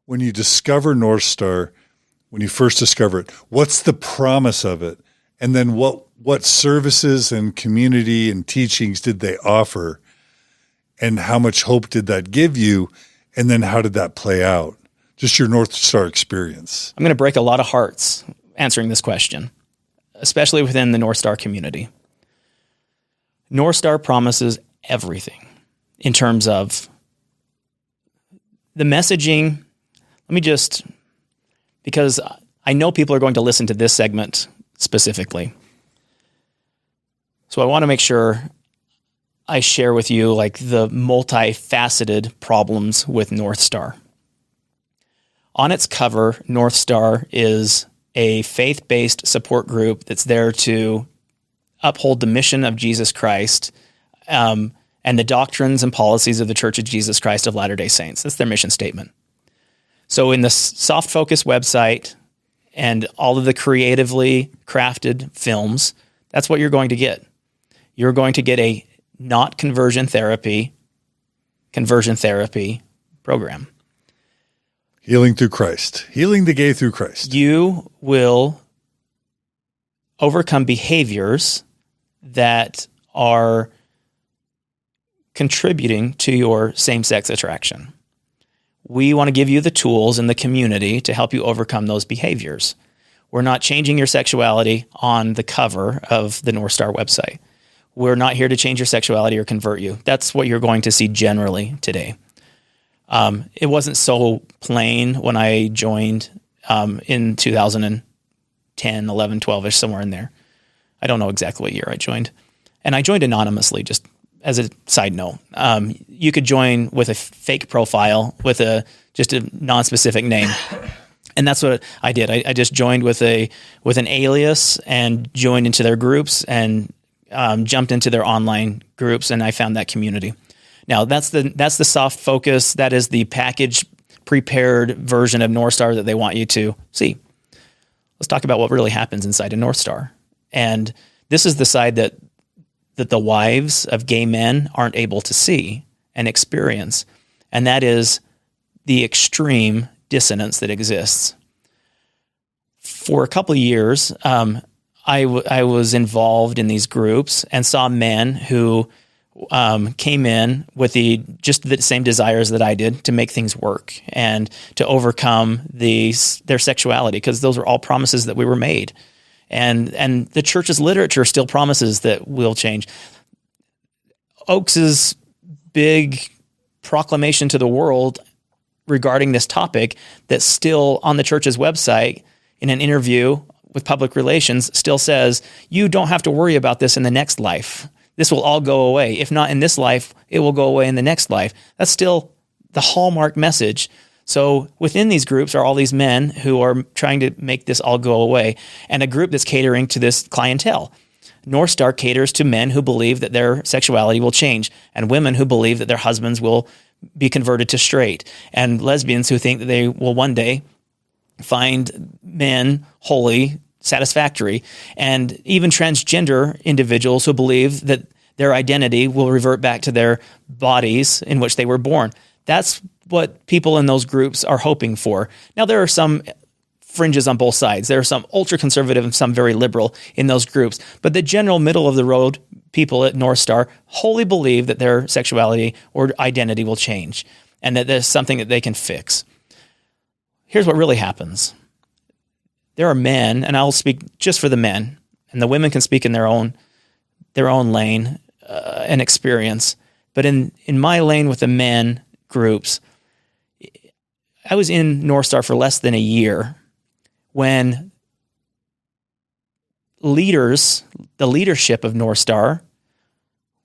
when you discover North Star, when you first discover it, what's the promise of it? And then what services and community and teachings did they offer? And how much hope did that give you? And then how did that play out? Just your North Star experience. I'm going to break a lot of hearts answering this question, especially within the North Star community. North Star promises everything in terms of the messaging. Let me just, because I know people are going to listen to this segment specifically. So I want to make sure I share with you like the multifaceted problems with North Star. On its cover, North Star is a faith-based support group that's there to uphold the mission of Jesus Christ and the doctrines and policies of the Church of Jesus Christ of Latter-day Saints. That's their mission statement. So in the Soft Focus website and all of the creatively crafted films, that's what you're going to get. You're going to get a not conversion therapy program. Healing through Christ. Healing the gay through Christ. You will overcome behaviors that are contributing to your same-sex attraction. We want to give you the tools in the community to help you overcome those behaviors. We're not changing your sexuality on the cover of the North Star website. We're not here to change your sexuality or convert you. That's what you're going to see generally today. It wasn't so plain when I joined in 2010, 11, 12-ish, somewhere in there. I don't know exactly what year I joined. And I joined anonymously, just as a side note. You could join with a fake profile with just a non-specific name. And that's what I did. I just joined with an alias and joined into their groups and jumped into their online groups, and I found that community. Now, that's the Soft Focus. That is the package prepared version of North Star that they want you to see. Let's talk about what really happens inside of North Star. And this is the side that the wives of gay men aren't able to see and experience, and that is the extreme dissonance that exists. For a couple of years, I was involved in these groups and saw men who came in with just the same desires that I did to make things work and to overcome their sexuality, because those were all promises that we were made. And the church's literature still promises that we'll change. Oakes's big proclamation to the world regarding this topic, that's still on the church's website in an interview with public relations, still says, you don't have to worry about this in the next life. This will all go away. If not in this life, it will go away in the next life. That's still the hallmark message. So within these groups are all these men who are trying to make this all go away, and a group that's catering to this clientele. North Star caters to men who believe that their sexuality will change, and women who believe that their husbands will be converted to straight, and lesbians who think that they will one day find men holy, satisfactory, and even transgender individuals who believe that their identity will revert back to their bodies in which they were born. That's what people in those groups are hoping for. Now, there are some fringes on both sides. There are some ultra-conservative and some very liberal in those groups. But the general middle-of-the-road people at North Star wholly believe that their sexuality or identity will change and that there's something that they can fix. Here's what really happens. There are men, and I'll speak just for the men, and the women can speak in their own lane and experience. But in my lane with the men groups, I was in North Star for less than a year when the leadership of North Star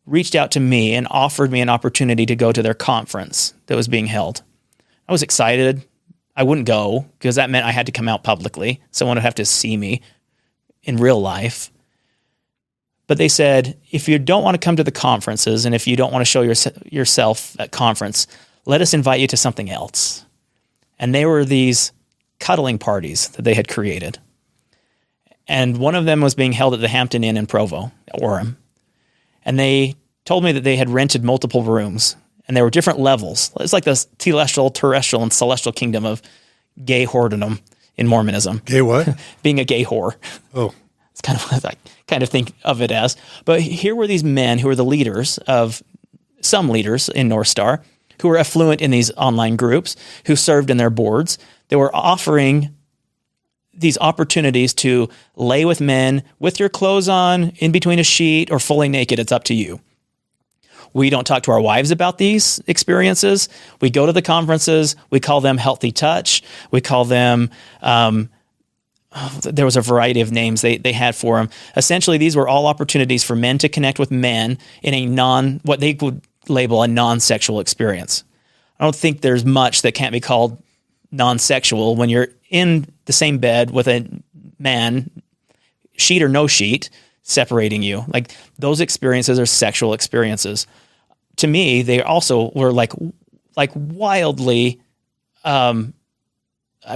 reached out to me and offered me an opportunity to go to their conference that was being held. I was excited. I wouldn't go because that meant I had to come out publicly. Someone would have to see me in real life. But they said, if you don't want to come to the conferences and if you don't want to show yourself at conference, let us invite you to something else. And they were these cuddling parties that they had created. And one of them was being held at the Hampton Inn in Provo, Orem. And they told me that they had rented multiple rooms And there were different levels. It's like the celestial, terrestrial, and celestial kingdom of gay whoredom in Mormonism. Gay what? Being a gay whore. Oh. It's kind of what I kind of think of it as. But here were these men who were the leaders of some leaders in North Star who were affluent in these online groups, who served in their boards. They were offering these opportunities to lay with men with your clothes on, in between a sheet, or fully naked. It's up to you. We don't talk to our wives about these experiences. We go to the conferences. We call them healthy touch. We call them, there was a variety of names they had for them. Essentially, these were all opportunities for men to connect with men in a what they would label a non-sexual experience. I don't think there's much that can't be called non-sexual when you're in the same bed with a man, sheet or no sheet, separating you. Like, those experiences are sexual experiences. To me, they also were like wildly. I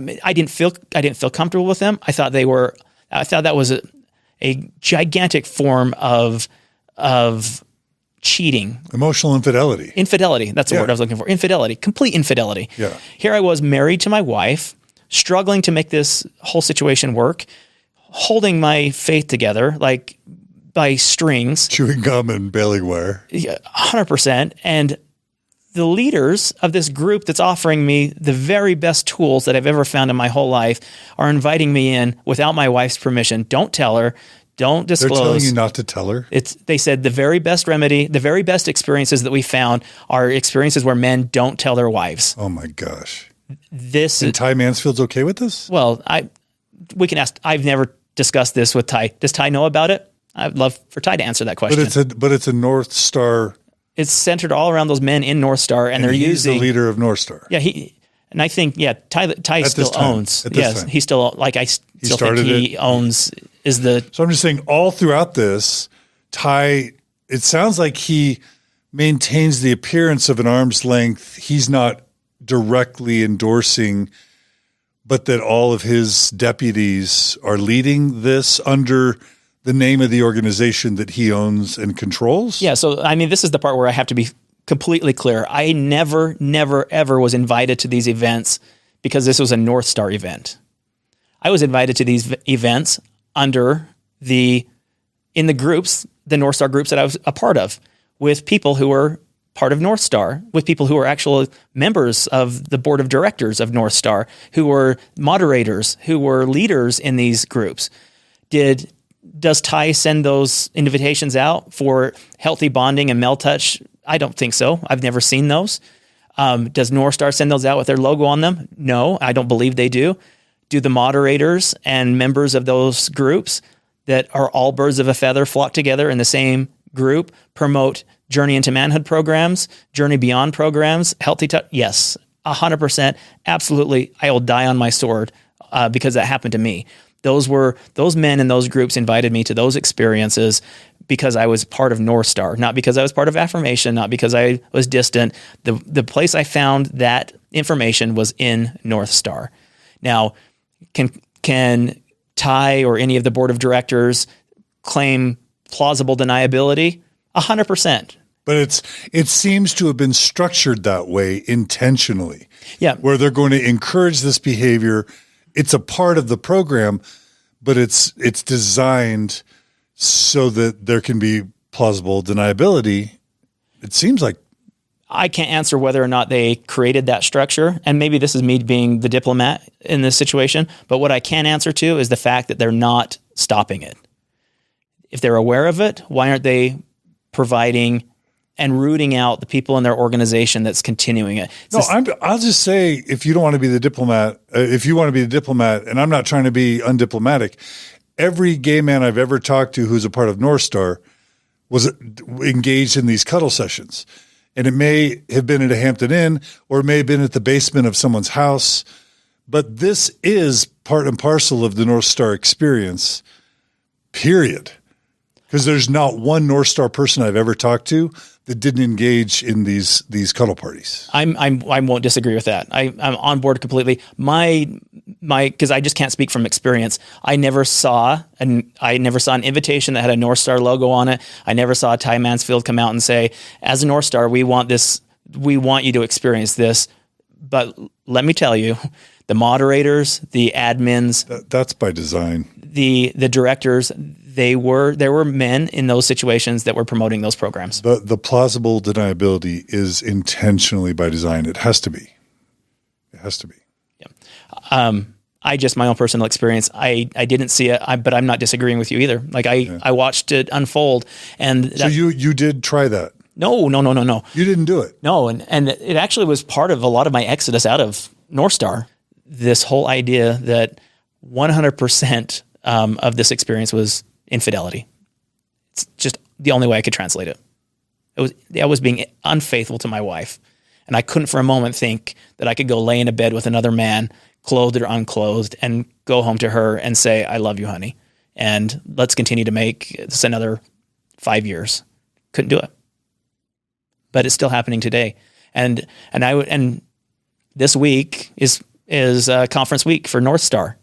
mean, I didn't feel comfortable with them. I thought that was a gigantic form of cheating. Emotional infidelity. Infidelity. That's the word I was looking for. Infidelity. Complete infidelity. Yeah. Here I was, married to my wife, struggling to make this whole situation work, holding my faith together like by strings. Chewing gum and baling wire. 100%. And the leaders of this group that's offering me the very best tools that I've ever found in my whole life are inviting me in without my wife's permission. Don't tell her. Don't disclose. They're telling you not to tell her? They said the very best remedy, the very best experiences that we found are experiences where men don't tell their wives. Oh my gosh. And Ty Mansfield's okay with this? Well, we can ask. I've never discussed this with Ty. Does Ty know about it? I'd love for Ty to answer that question. But it's a North Star. It's centered all around those men in North Star, and they're using the leader of North Star. Yeah, and I think Ty still owns. Yes, he still still think he owns is the. So I'm just saying, all throughout this, Ty, it sounds like he maintains the appearance of an arm's length. He's not directly endorsing, but that all of his deputies are leading this under the name of the organization that he owns and controls? Yeah, so I mean, this is the part where I have to be completely clear. I never, ever was invited to these events because this was a North Star event. I was invited to these events in the groups, the North Star groups that I was a part of, with people who were part of North Star, with people who were actual members of the board of directors of North Star, who were moderators, who were leaders in these groups. Does Ty send those invitations out for healthy bonding and male touch? I don't think so. I've never seen those. Does North Star send those out with their logo on them? No, I don't believe they do. Do the moderators and members of those groups that are all birds of a feather flock together in the same group promote Journey into Manhood programs, Journey Beyond programs, Healthy Touch? Yes, 100%. Absolutely. I will die on my sword because that happened to me. Those men in those groups invited me to those experiences because I was part of North Star, not because I was part of Affirmation, not because I was distant. The place I found that information was in North Star. Now, can Ty or any of the board of directors claim plausible deniability? 100%. But it seems to have been structured that way intentionally. Yeah. Where they're going to encourage this behavior. It's a part of the program, but it's designed so that there can be plausible deniability. It seems like. I can't answer whether or not they created that structure, and maybe this is me being the diplomat in this situation, but what I can answer to is the fact that they're not stopping it. If they're aware of it, why aren't they providing and rooting out the people in their organization that's continuing it? I'll just say, if you don't want to be the diplomat, if you want to be the diplomat, and I'm not trying to be undiplomatic, every gay man I've ever talked to who's a part of North Star was engaged in these cuddle sessions. And it may have been at a Hampton Inn, or it may have been at the basement of someone's house. But this is part and parcel of the North Star experience, period. Because there's not one North Star person I've ever talked to that didn't engage in these cuddle parties. I won't disagree with that. I'm on board completely. Because I just can't speak from experience. I never saw an invitation that had a North Star logo on it. I never saw Ty Mansfield come out and say, as a North Star, we want this we want you to experience this. But let me tell you, the moderators, the admins, That's by design. the directors, there were men in those situations that were promoting those programs. The plausible deniability is intentionally by design. It has to be. It has to be. Yeah. My own personal experience, I didn't see it, but I'm not disagreeing with you either. Like I watched it unfold, and So you did try that. No. You didn't do it. No, and it actually was part of a lot of my exodus out of North Star. This whole idea that 100% of this experience was infidelity. It's just the only way I could translate it. I was being unfaithful to my wife, and I couldn't for a moment think that I could go lay in a bed with another man, clothed or unclothed, and go home to her and say, "I love you, honey, and let's continue to make this another 5 years." Couldn't do it. But it's still happening today. And this week is conference week for North Star,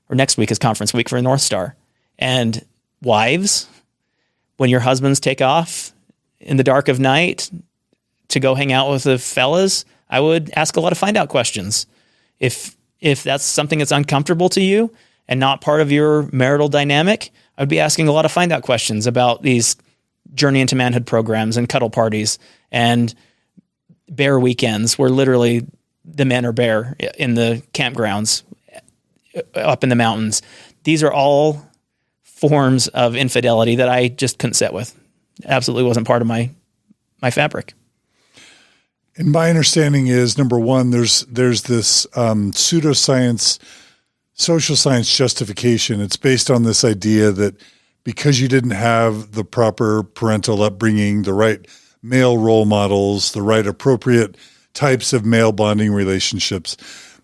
or next week is conference week for North Star. And wives, when your husbands take off in the dark of night to go hang out with the fellas, I would ask a lot of find out questions. If that's something that's uncomfortable to you and not part of your marital dynamic, I would be asking a lot of find out questions about these Journey into Manhood programs and cuddle parties and bear weekends where literally the men are bare in the campgrounds up in the mountains. These are all forms of infidelity that I just couldn't sit with. Absolutely wasn't part of my fabric. And my understanding is, number one, there's this pseudoscience, social science justification. It's based on this idea that because you didn't have the proper parental upbringing, the right male role models, the right appropriate types of male bonding relationships,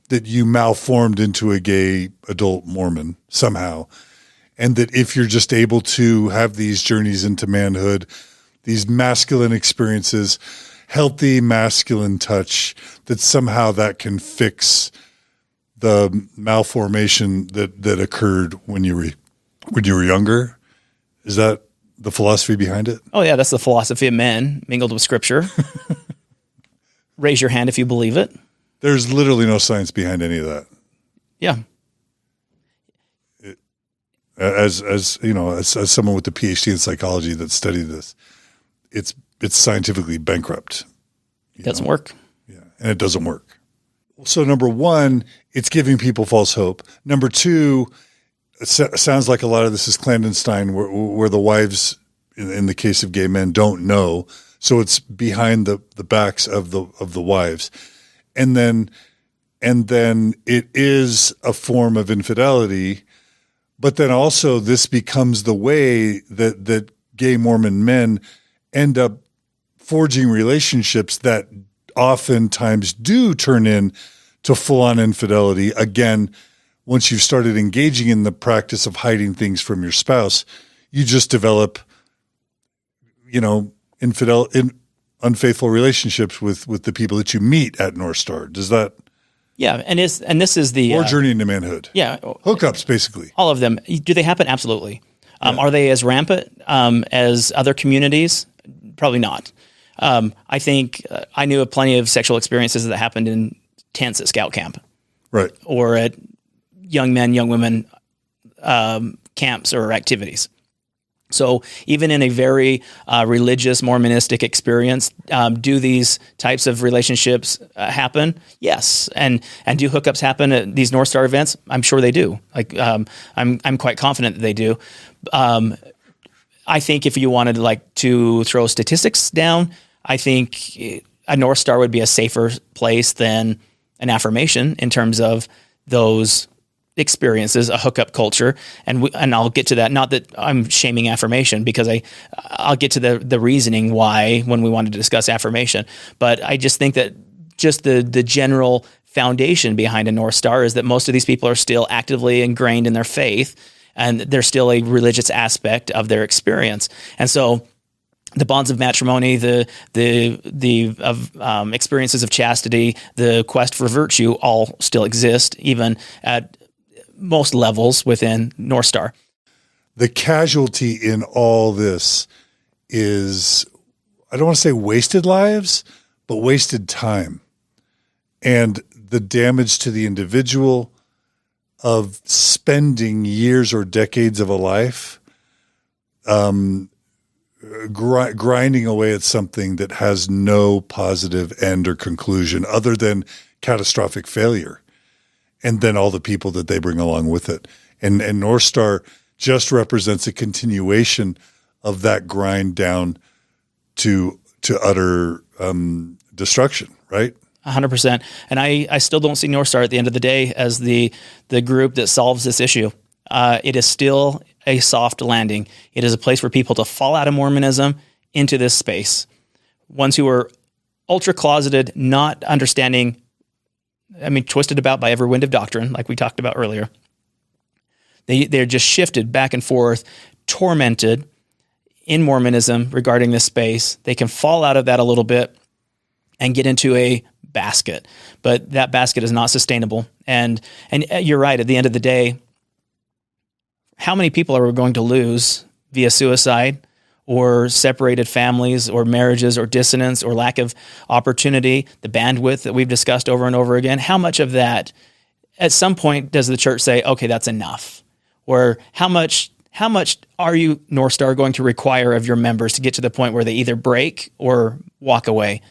that you malformed into a gay adult Mormon somehow. And that if you're just able to have these journeys into manhood, these masculine experiences, healthy masculine touch, that somehow that can fix the malformation that occurred when you were younger. Is that the philosophy behind it? Oh yeah, that's the philosophy of men mingled with scripture. Raise your hand if you believe it. There's literally no science behind any of that. Yeah. As you know, as someone with a PhD in psychology that studied this, it's scientifically bankrupt. It doesn't work. Yeah, and it doesn't work. So number one, it's giving people false hope. Number two, it sounds like a lot of this is clandestine, where the wives, in the case of gay men, don't know. So it's behind the backs of the wives, and then it is a form of infidelity. But then also this becomes the way that gay Mormon men end up forging relationships that oftentimes do turn in to full-on infidelity. Again, once you've started engaging in the practice of hiding things from your spouse, you just develop, unfaithful relationships with the people that you meet at North Star. Does that? Yeah, and this is the or Journey into Manhood. Yeah, hookups basically. All of them. Do they happen? Absolutely. Are they as rampant as other communities? Probably not. I think I knew of plenty of sexual experiences that happened in tents at scout camp, right, or at young men, young women camps or activities. So even in a very religious Mormonistic experience, do these types of relationships happen? Yes. And do hookups happen at these North Star events? I'm sure they do. I'm quite confident that they do. I think if you wanted to throw statistics down, I think a North Star would be a safer place than an affirmation in terms of those experiences, a hookup culture, and I'll get to that. Not that I'm shaming affirmation, because I'll get to the reasoning why when we wanted to discuss affirmation. But I just think that just the general foundation behind a North Star is that most of these people are still actively ingrained in their faith, and there's still a religious aspect of their experience. And so the bonds of matrimony, the experiences of chastity, the quest for virtue all still exist, even at most levels within North Star. The casualty in all this is, I don't want to say wasted lives, but wasted time. And the damage to the individual of spending years or decades of a life grinding away at something that has no positive end or conclusion other than catastrophic failure, and then all the people that they bring along with it. And North Star just represents a continuation of that grind down to utter destruction, right? 100%. And I still don't see North Star at the end of the day as the group that solves this issue. It is still a soft landing. It is a place for people to fall out of Mormonism into this space. Ones who are ultra closeted, not understanding, twisted about by every wind of doctrine, like we talked about earlier. They're just shifted back and forth, tormented in Mormonism regarding this space. They can fall out of that a little bit and get into a basket, but that basket is not sustainable. And you're right, at the end of the day, how many people are we going to lose via suicide or separated families or marriages or dissonance or lack of opportunity, the bandwidth that we've discussed over and over again? How much of that, at some point, does the church say, okay, that's enough? Or how much are you, North Star, going to require of your members to get to the point where they either break or walk away?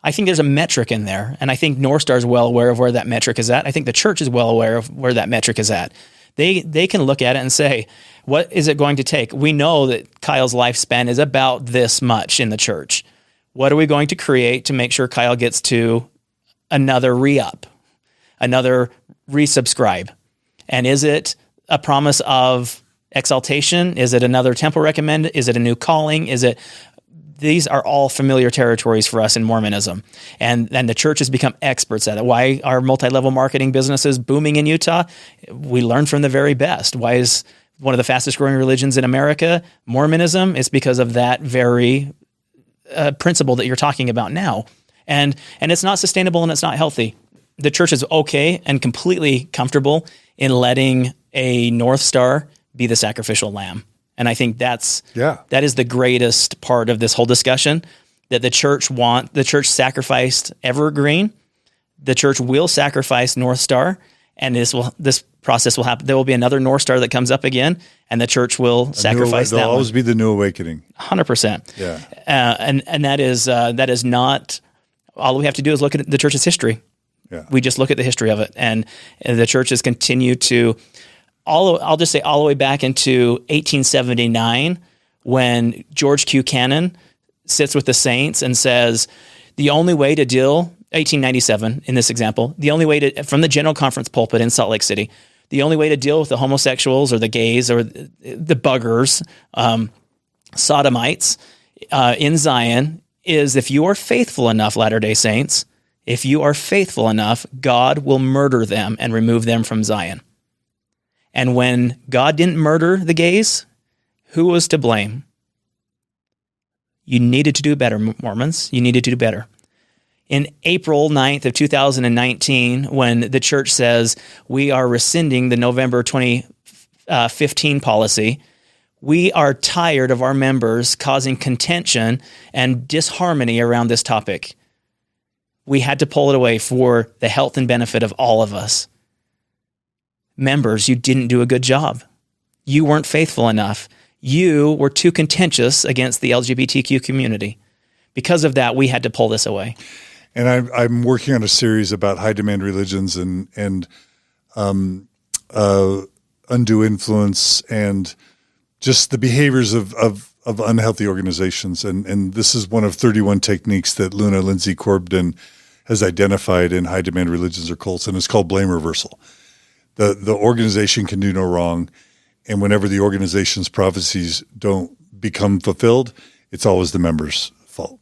I think there's a metric in there, and I think North Star is well aware of where that metric is at. I think the church is well aware of where that metric is at. They can look at it and say, what is it going to take? We know that Kyle's lifespan is about this much in the church. What are we going to create to make sure Kyle gets to another re-up, another resubscribe? And is it a promise of exaltation? Is it another temple recommend? Is it a new calling? These are all familiar territories for us in Mormonism. And the church has become experts at it. Why are multi-level marketing businesses booming in Utah? We learn from the very best. Why is one of the fastest growing religions in America Mormonism? It's because of that very principle that you're talking about now. And it's not sustainable and it's not healthy. The church is okay and completely comfortable in letting a North Star be the sacrificial lamb. And I think that is the greatest part of this whole discussion, that the church sacrificed Evergreen. The church will sacrifice North Star, and this process will happen. There will be another North Star that comes up again, and the church will sacrifice that. There'll always be the new awakening. 100%. Yeah. And that is not, all we have to do is look at the church's history. Yeah. We just look at the history of it, and the church has continued to, I'll just say all the way back into 1879, when George Q. Cannon sits with the saints and says, the only way to deal, 1897 in this example, the only way to, from the General Conference pulpit in Salt Lake City, the only way to deal with the homosexuals or the gays or the buggers, sodomites in Zion is, if you are faithful enough, Latter-day Saints, if you are faithful enough, God will murder them and remove them from Zion. And when God didn't murder the gays, who was to blame? You needed to do better, Mormons. You needed to do better. In April 9th of 2019, when the church says we are rescinding the November 2015 policy, we are tired of our members causing contention and disharmony around this topic. We had to pull it away for the health and benefit of all of us. Members, you didn't do a good job. You weren't faithful enough. You were too contentious against the LGBTQ community. Because of that, we had to pull this away. And I'm working on a series about high demand religions and undue influence and just the behaviors of unhealthy organizations. And this is one of 31 techniques that Luna Lindsay Corbden has identified in high demand religions or cults, and it's called blame reversal. The organization can do no wrong, and whenever the organization's prophecies don't become fulfilled, it's always the members' fault.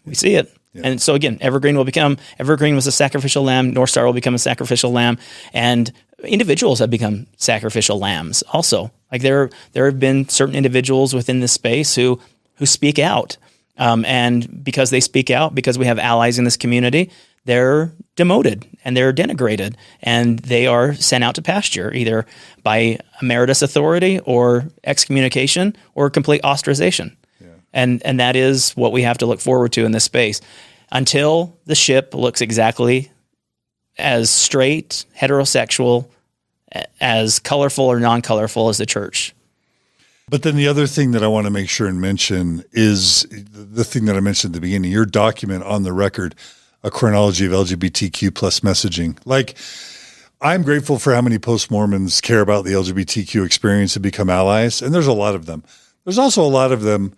We see it. Yeah. And so again, Evergreen was a sacrificial lamb, North Star will become a sacrificial lamb, and individuals have become sacrificial lambs also. Like there have been certain individuals within this space who speak out. And because they speak out, because we have allies in this community, they're demoted and they're denigrated and they are sent out to pasture, either by emeritus authority or excommunication or complete ostracization. Yeah. And that is what we have to look forward to in this space. until the ship looks exactly as straight, heterosexual, as colorful or non-colorful as the church. But then the other thing that I want to make sure and mention is the thing that I mentioned at the beginning, your document on the record, a chronology of LGBTQ plus messaging. Like, I'm grateful for how many post-Mormons care about the LGBTQ experience and become allies. And there's a lot of them. There's also a lot of them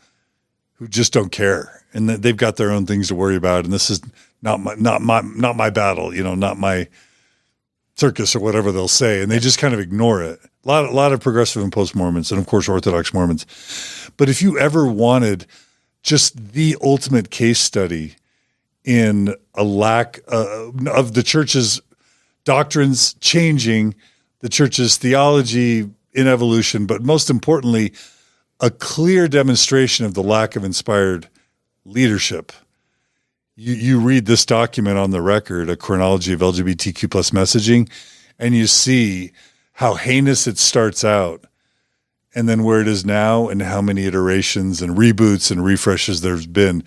who just don't care, and that they've got their own things to worry about. And this is not my battle, not my circus or whatever they'll say. And they just kind of ignore it. A lot of progressive and post-Mormons, and of course, Orthodox Mormons. But if you ever wanted just the ultimate case study in a lack of the church's doctrines changing, the church's theology in evolution, but most importantly, a clear demonstration of the lack of inspired leadership. You read this document on the record, a chronology of LGBTQ plus messaging, and you see how heinous it starts out and then where it is now and how many iterations and reboots and refreshes there's been.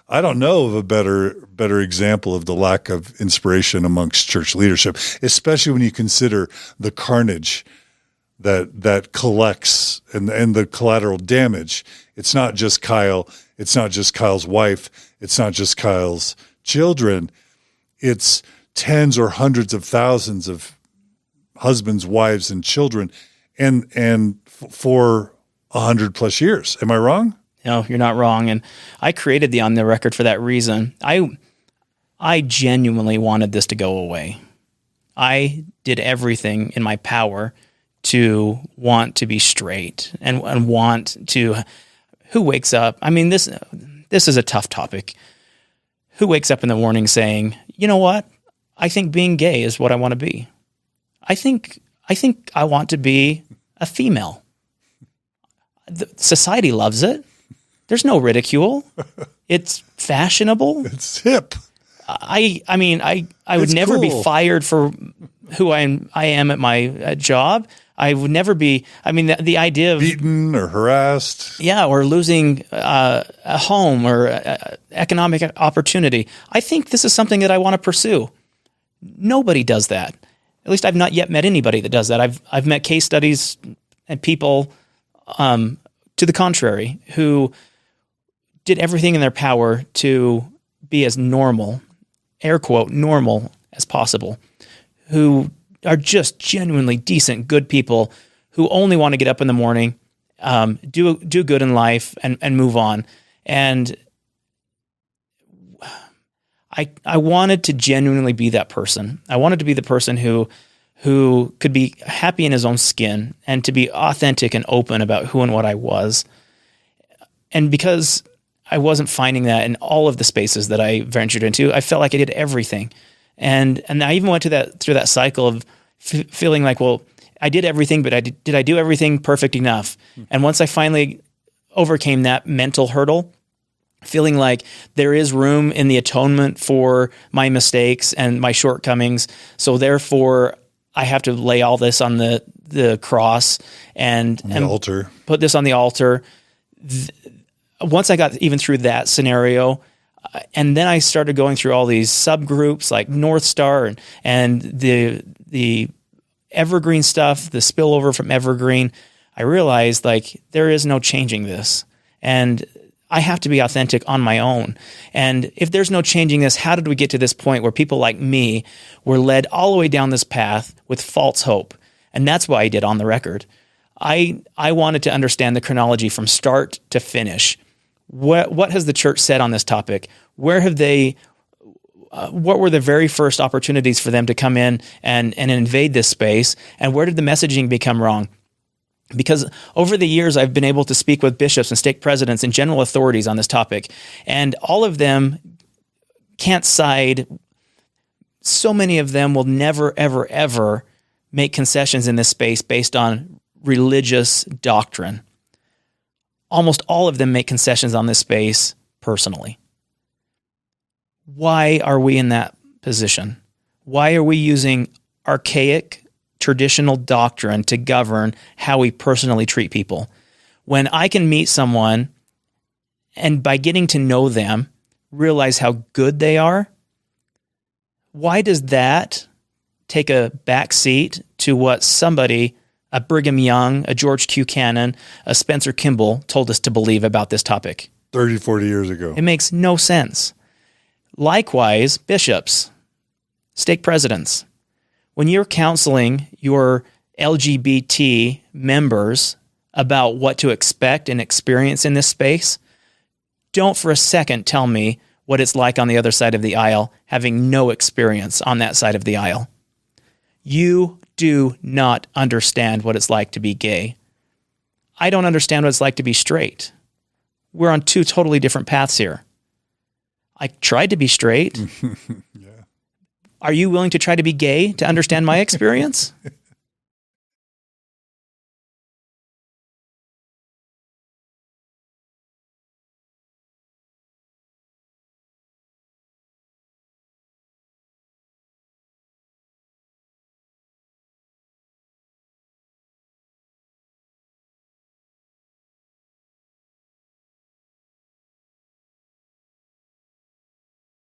I don't know of a better example of the lack of inspiration amongst church leadership, especially when you consider the carnage that collects and the collateral damage. It's not just Kyle. It's not just Kyle's wife. It's not just Kyle's children. It's tens or hundreds of thousands of husbands, wives, and children, and for 100+ years. Am I wrong? No, you're not wrong. And I created the On the Record for that reason. I genuinely wanted this to go away. I did everything in my power to want to be straight and want to. Who wakes up? I mean, this is a tough topic. Who wakes up in the morning saying, you know what? I think being gay is what I want to be. I think I want to be a female. Society loves it. There's no ridicule. It's fashionable. It's hip. I mean, I would never be fired for who I am at my job. I would never be. I mean, the idea of beaten or harassed, or losing a home or economic opportunity. I think this is something that I want to pursue. Nobody does that. At least I've not yet met anybody that does that. I've met case studies and people to the contrary who did everything in their power to be as normal, air quote, normal as possible, who are just genuinely decent, good people who only want to get up in the morning, do good in life and move on. And I wanted to genuinely be that person. I wanted to be the person who could be happy in his own skin and to be authentic and open about who and what I was. And because I wasn't finding that in all of the spaces that I ventured into, I felt like I did everything. And I even went through that cycle of feeling like, well, I did everything, but did I do everything perfect enough? And once I finally overcame that mental hurdle, feeling like there is room in the atonement for my mistakes and my shortcomings, so therefore I have to lay all this on the cross and altar. Put this on the altar. Once I got even through that scenario, and then I started going through all these subgroups like North Star and the Evergreen stuff, the spillover from Evergreen, I realized like there is no changing this. And I have to be authentic on my own. And if there's no changing this, how did we get to this point where people like me were led all the way down this path with false hope? And that's why I did On the Record. I wanted to understand the chronology from start to finish. What has the church said on this topic? Where have they? What were the very first opportunities for them to come in and invade this space? And where did the messaging become wrong? Because over the years, I've been able to speak with bishops and stake presidents and general authorities on this topic, and all of them can't side. So many of them will never, ever, ever make concessions in this space based on religious doctrine. Almost all of them make concessions on this space personally. Why are we in that position? Why are we using archaic, traditional doctrine to govern how we personally treat people? When I can meet someone and by getting to know them, realize how good they are, why does that take a back seat to what somebody, a Brigham Young, a George Q. Cannon, a Spencer Kimball told us to believe about this topic? 30, 40 years ago. It makes no sense. Likewise, bishops, stake presidents. When you're counseling your LGBT members about what to expect and experience in this space, don't for a second tell me what it's like on the other side of the aisle, having no experience on that side of the aisle. You do not understand what it's like to be gay. I don't understand what it's like to be straight. We're on two totally different paths here. I tried to be straight. Yeah. Are you willing to try to be gay to understand my experience?